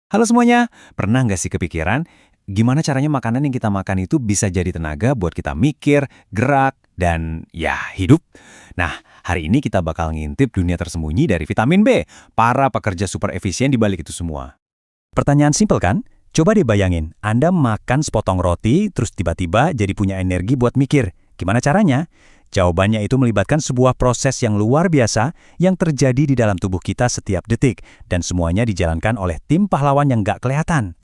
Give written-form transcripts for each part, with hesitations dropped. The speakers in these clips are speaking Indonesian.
Halo semuanya, pernah nggak sih kepikiran gimana caranya makanan yang kita makan itu bisa jadi tenaga buat kita mikir, gerak, dan ya hidup? Nah, hari ini kita bakal ngintip dunia tersembunyi dari vitamin B, para pekerja super efisien di balik itu semua. Pertanyaan simpel kan? Coba deh bayangin, Anda makan sepotong roti, terus tiba-tiba jadi punya energi buat mikir. Gimana caranya? Jawabannya itu melibatkan sebuah proses yang luar biasa yang terjadi di dalam tubuh kita setiap detik, dan semuanya dijalankan oleh tim pahlawan yang nggak kelihatan.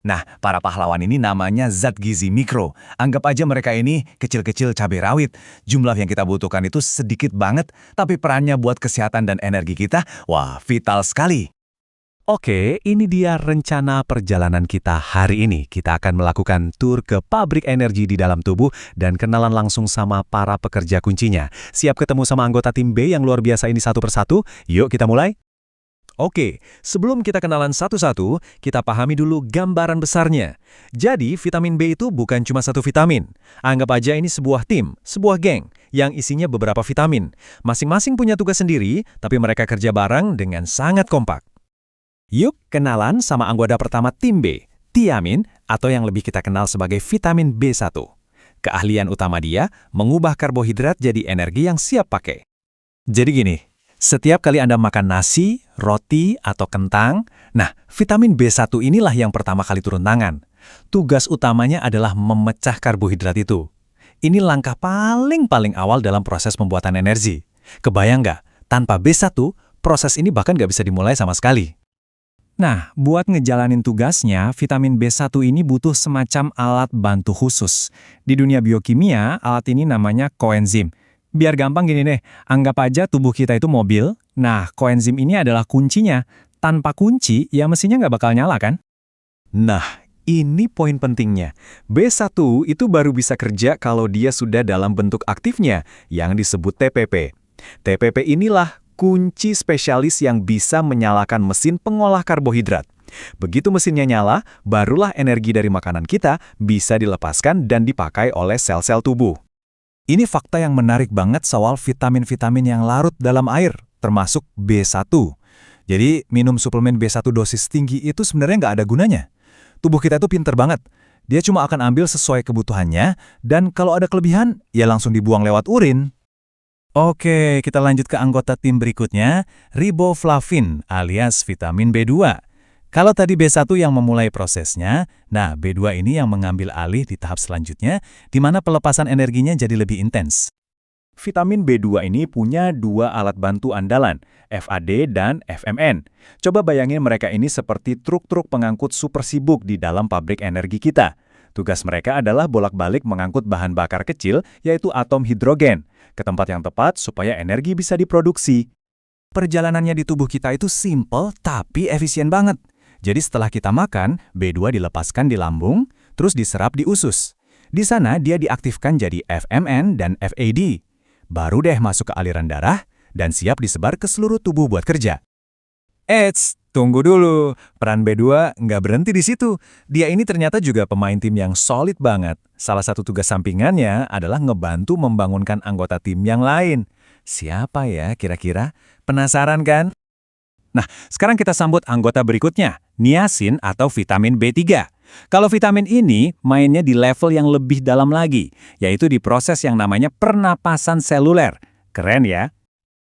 Nah, para pahlawan ini namanya zat gizi mikro. Anggap aja mereka ini kecil-kecil cabai rawit. Jumlah yang kita butuhkan itu sedikit banget, tapi perannya buat kesehatan dan energi kita, wah, vital sekali. Oke, ini dia rencana perjalanan kita hari ini. Kita akan melakukan tur ke pabrik energi di dalam tubuh dan kenalan langsung sama para pekerja kuncinya. Siap ketemu sama anggota tim B yang luar biasa ini satu persatu? Yuk kita mulai. Oke, sebelum kita kenalan satu-satu, kita pahami dulu gambaran besarnya. Jadi, vitamin B itu bukan cuma satu vitamin. Anggap aja ini sebuah tim, sebuah geng, yang isinya beberapa vitamin. Masing-masing punya tugas sendiri, tapi mereka kerja bareng dengan sangat kompak. Yuk kenalan sama anggota pertama tim B, tiamin atau yang lebih kita kenal sebagai vitamin B1. Keahlian utama dia, mengubah karbohidrat jadi energi yang siap pakai. Jadi gini, setiap kali Anda makan nasi, roti, atau kentang, nah vitamin B1 inilah yang pertama kali turun tangan. Tugas utamanya adalah memecah karbohidrat itu. Ini langkah paling awal dalam proses pembuatan energi. Kebayang nggak? Tanpa B1, proses ini bahkan nggak bisa dimulai sama sekali. Nah, buat ngejalanin tugasnya, vitamin B1 ini butuh semacam alat bantu khusus. Di dunia biokimia, alat ini namanya koenzim. Biar gampang gini deh, anggap aja tubuh kita itu mobil. Nah, koenzim ini adalah kuncinya. Tanpa kunci, ya mesinnya nggak bakal nyala kan? Nah, ini poin pentingnya. B1 itu baru bisa kerja kalau dia sudah dalam bentuk aktifnya, yang disebut TPP. TPP inilah kunci spesialis yang bisa menyalakan mesin pengolah karbohidrat. Begitu mesinnya nyala, barulah energi dari makanan kita bisa dilepaskan dan dipakai oleh sel-sel tubuh. Ini fakta yang menarik banget soal vitamin-vitamin yang larut dalam air, termasuk B1. Jadi, minum suplemen B1 dosis tinggi itu sebenarnya nggak ada gunanya. Tubuh kita itu pinter banget. Dia cuma akan ambil sesuai kebutuhannya, dan kalau ada kelebihan, ya langsung dibuang lewat urin. Oke, kita lanjut ke anggota tim berikutnya, riboflavin alias vitamin B2. Kalau tadi B1 yang memulai prosesnya, nah B2 ini yang mengambil alih di tahap selanjutnya, di mana pelepasan energinya jadi lebih intens. Vitamin B2 ini punya dua alat bantu andalan, FAD dan FMN. Coba bayangin mereka ini seperti truk-truk pengangkut super sibuk di dalam pabrik energi kita. Tugas mereka adalah bolak-balik mengangkut bahan bakar kecil, yaitu atom hidrogen, ke tempat yang tepat supaya energi bisa diproduksi. Perjalanannya di tubuh kita itu simple tapi efisien banget. Jadi setelah kita makan, B2 dilepaskan di lambung, terus diserap di usus. Di sana dia diaktifkan jadi FMN dan FAD. Baru deh masuk ke aliran darah dan siap disebar ke seluruh tubuh buat kerja. Eits, tunggu dulu. Peran B2 nggak berhenti di situ. Dia ini ternyata juga pemain tim yang solid banget. Salah satu tugas sampingannya adalah ngebantu membangunkan anggota tim yang lain. Siapa ya kira-kira? Penasaran kan? Nah, sekarang kita sambut anggota berikutnya, niacin atau vitamin B3. Kalau vitamin ini mainnya di level yang lebih dalam lagi, yaitu di proses yang namanya pernapasan seluler. Keren ya?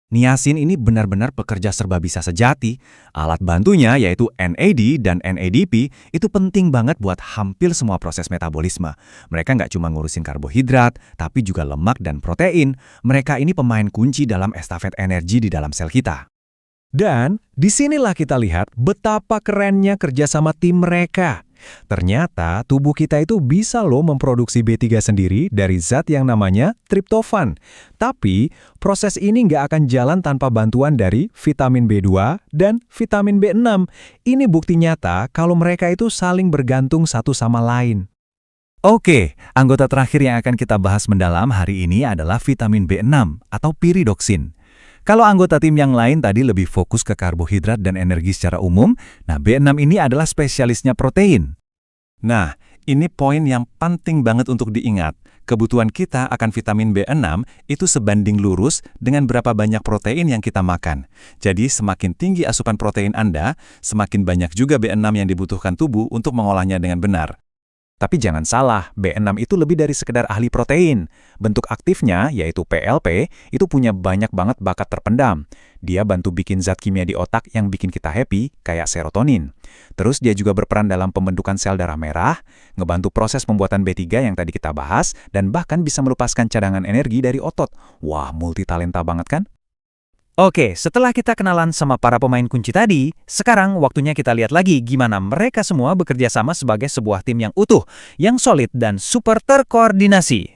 Niacin ini benar-benar pekerja serba bisa sejati. Alat bantunya yaitu NAD dan NADP itu penting banget buat hampir semua proses metabolisme. Mereka nggak cuma ngurusin karbohidrat, tapi juga lemak dan protein. Mereka ini pemain kunci dalam estafet energi di dalam sel kita. Dan disinilah kita lihat betapa kerennya kerjasama tim mereka. Ternyata tubuh kita itu bisa loh memproduksi B3 sendiri dari zat yang namanya triptofan. Tapi proses ini nggak akan jalan tanpa bantuan dari vitamin B2 dan vitamin B6. Ini bukti nyata kalau mereka itu saling bergantung satu sama lain. Oke, anggota terakhir yang akan kita bahas mendalam hari ini adalah vitamin B6 atau piridoksin. Kalau anggota tim yang lain tadi lebih fokus ke karbohidrat dan energi secara umum, nah B6 ini adalah spesialisnya protein. Nah, ini poin yang penting banget untuk diingat. Kebutuhan kita akan vitamin B6 itu sebanding lurus dengan berapa banyak protein yang kita makan. Jadi semakin tinggi asupan protein Anda, semakin banyak juga B6 yang dibutuhkan tubuh untuk mengolahnya dengan benar. Tapi jangan salah, B6 itu lebih dari sekedar ahli protein. Bentuk aktifnya, yaitu PLP, itu punya banyak banget bakat terpendam. Dia bantu bikin zat kimia di otak yang bikin kita happy, kayak serotonin. Terus dia juga berperan dalam pembentukan sel darah merah, ngebantu proses pembuatan B3 yang tadi kita bahas, dan bahkan bisa melepaskan cadangan energi dari otot. Wah, multitalenta banget kan? Oke, setelah kita kenalan sama para pemain kunci tadi, sekarang waktunya kita lihat lagi gimana mereka semua bekerja sama sebagai sebuah tim yang utuh, yang solid dan super terkoordinasi.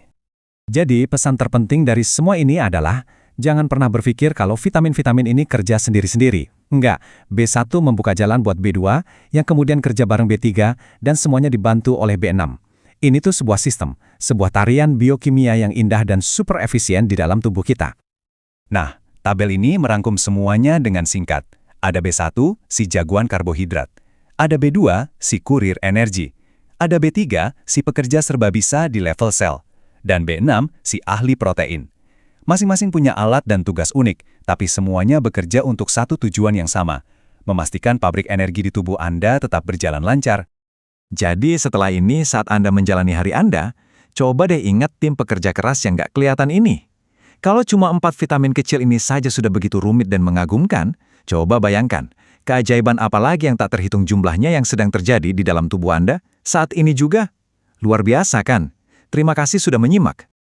Jadi, pesan terpenting dari semua ini adalah, jangan pernah berpikir kalau vitamin-vitamin ini kerja sendiri-sendiri. Enggak, B1 membuka jalan buat B2, yang kemudian kerja bareng B3, dan semuanya dibantu oleh B6. Ini tuh sebuah sistem, sebuah tarian biokimia yang indah dan super efisien di dalam tubuh kita. Nah, tabel ini merangkum semuanya dengan singkat. Ada B1, si jagoan karbohidrat. Ada B2, si kurir energi. Ada B3, si pekerja serba bisa di level sel. Dan B6, si ahli protein. Masing-masing punya alat dan tugas unik, tapi semuanya bekerja untuk satu tujuan yang sama, memastikan pabrik energi di tubuh Anda tetap berjalan lancar. Jadi setelah ini saat Anda menjalani hari Anda, coba deh ingat tim pekerja keras yang nggak kelihatan ini. Kalau cuma 4 vitamin kecil ini saja sudah begitu rumit dan mengagumkan, coba bayangkan, keajaiban apa lagi yang tak terhitung jumlahnya yang sedang terjadi di dalam tubuh Anda saat ini juga? Luar biasa kan? Terima kasih sudah menyimak.